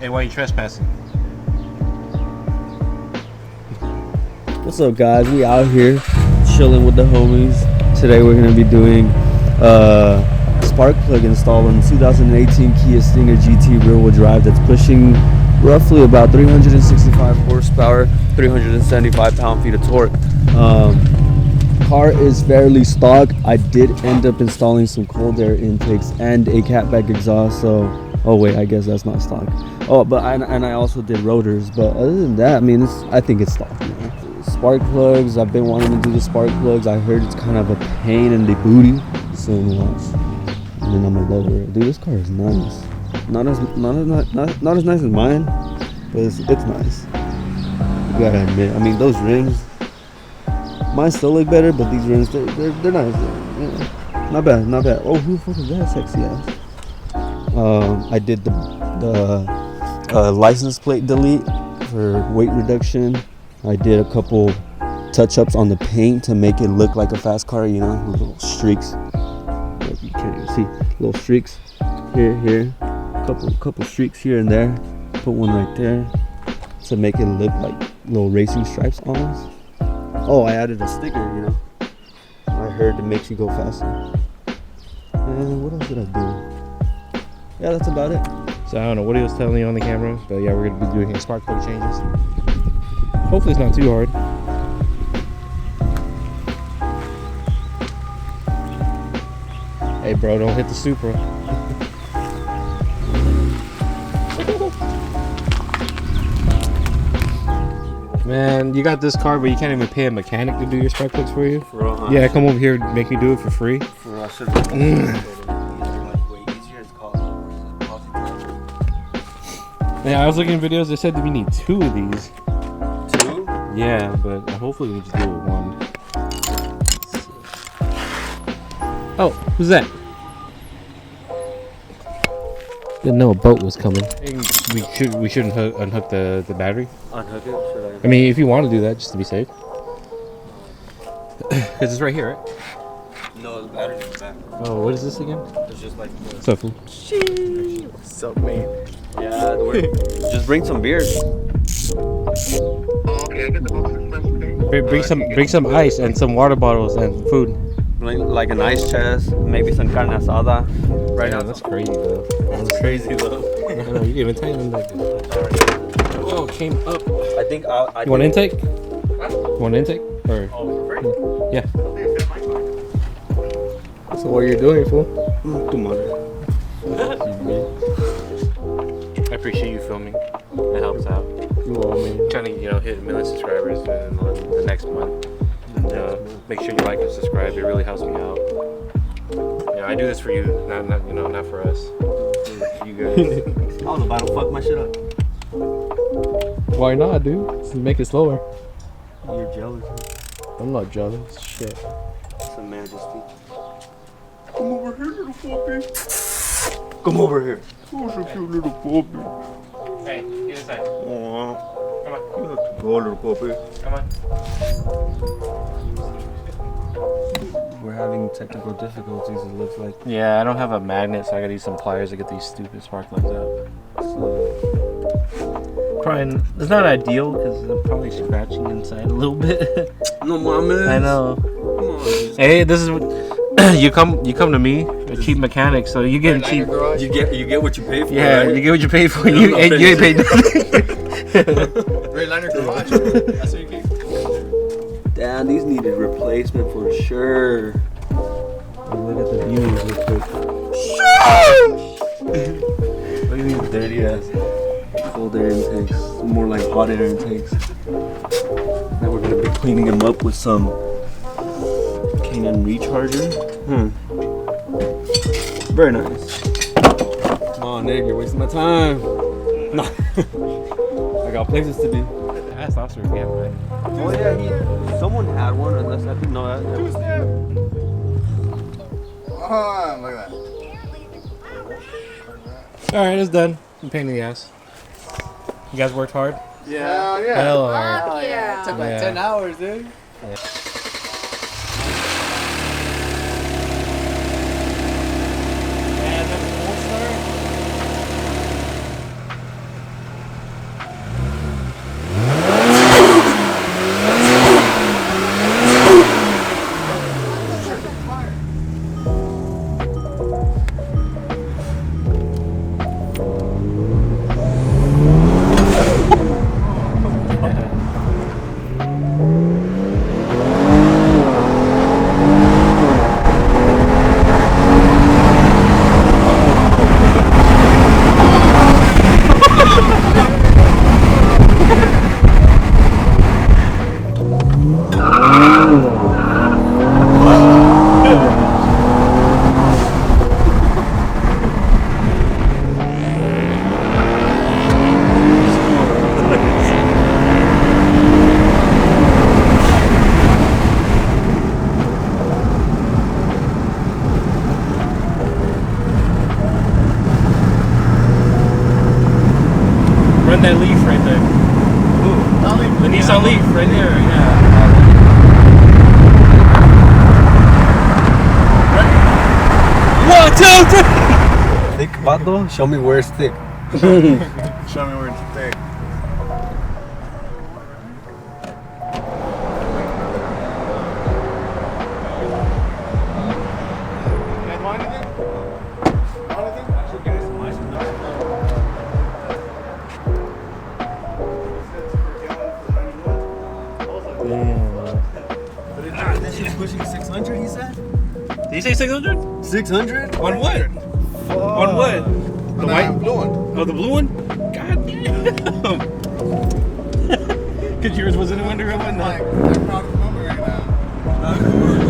Hey, why are you trespassing? What's up, guys? We out here chilling with the homies. Today we're gonna be doing spark plug install on 2018 Kia Stinger GT rear-wheel drive that's pushing roughly about 365 horsepower, 375 pound-feet of torque. Car is fairly stock. I did end up installing some cold air intakes and a catback exhaust. So, oh wait, I guess that's not stock. Oh, but I also did rotors. But other than that, I mean, I think it's stock, man. Spark plugs. I've been wanting to do the spark plugs. I heard it's kind of a pain in the booty. So watch. And then I'm gonna lower it. Dude, this car is nice. Not as nice as mine, but it's nice. You gotta admit. I mean, those rims. Mine still look better, but these rims, they're nice. Yeah. Not bad. Oh, who the fuck is that sexy ass? I did the license plate delete for weight reduction. I did a couple touch-ups on the paint to make it look like a fast car, you know, little streaks. You can't even see. Little streaks here. Couple streaks here and there. Put one right there to make it look like little racing stripes almost. Oh, I added a sticker, you know. I heard it makes you go faster. And what else did I do? Yeah, that's about it. So I don't know what he was telling you on the camera, but yeah, we're gonna be doing spark plug changes. Hopefully it's not too hard. Hey bro, don't hit the Supra. Man, you got this car, but you can't even pay a mechanic to do your spark plugs for you? For real, huh? Yeah, come over here and make me do it for free. For real, I should have way easier. It's called Yeah, I was looking at videos, they said that we need 2 of these. 2? Yeah, but hopefully we just do it with 1. Oh, who's that? Didn't know a boat was coming. We shouldn't unhook the battery. Unhook it? Should I? I mean, if you want to do that, just to be safe. Because it's right here, right? No, the battery's in the back. Oh, what is this again? It's just like the... What's up, fool? What's up, man? Yeah, just bring some beers. Bring some ice and some water bottles and food. Like an ice chest, maybe some carne asada. Right now, that's crazy though. That's crazy though. I know, you didn't even tell them that. Oh, it came up. I think you want intake? You want intake? Or yeah. So what are you doing, fool? I appreciate you filming. It helps out. You want me? Trying to hit 1 million subscribers in the next month. Make sure you like and subscribe. It really helps me out. I do this for you, not for us. For you guys. I was about to fuck my shit up. Why not, dude? Just make it slower. You're jealous. I'm not jealous. Shit. It's a majesty. Come over here, little puppy. Come over here. Who's a cute little puppy? Hey, get inside. Aww. Come on. You have to go, little puppy. Come on. We're having technical difficulties, it looks like. Yeah, I don't have a magnet, so I gotta use some pliers to get these stupid spark plugs out. Probably, it's not ideal because I'm probably scratching inside a little bit. No, mama. I know. Come on. Hey, this is what you come to me, a cheap mechanic, so you get cheap. You get what you pay for. Yeah, right? you get what you pay for. You ain't paid nothing. Red liner garage. That's what you get. Damn, these needed replacement for sure. Look at the views real quick. Look at these dirty ass cold air intakes. More like hot air intakes. Now we're gonna be cleaning them up with some K&N recharger. Very nice. Come on, nigga, you're wasting my time. Nah. I got places to be. Ask officer if we have one. Oh yeah, someone had one, unless I think no. That was Look at that. All right, it's done. I'm pain in the ass. You guys worked hard. Yeah. Yeah. Hell hard. Fuck yeah. It took like 10 hours, dude. Yeah. that Leaf right there. The Nissan Leaf right there. Yeah. Ready? 1, 2, 3. Thick, vato. Show me where it's thick. Show me where it's thick. You guys want anything? Want anything? I should give you some license numbers. But this shit's pushing 600, he said? Did you say 600? 600? On what? On what? The white? Blue one. Oh, the blue one? God damn. Because yours wasn't a Wonder Woman? I'm proud of the number right now.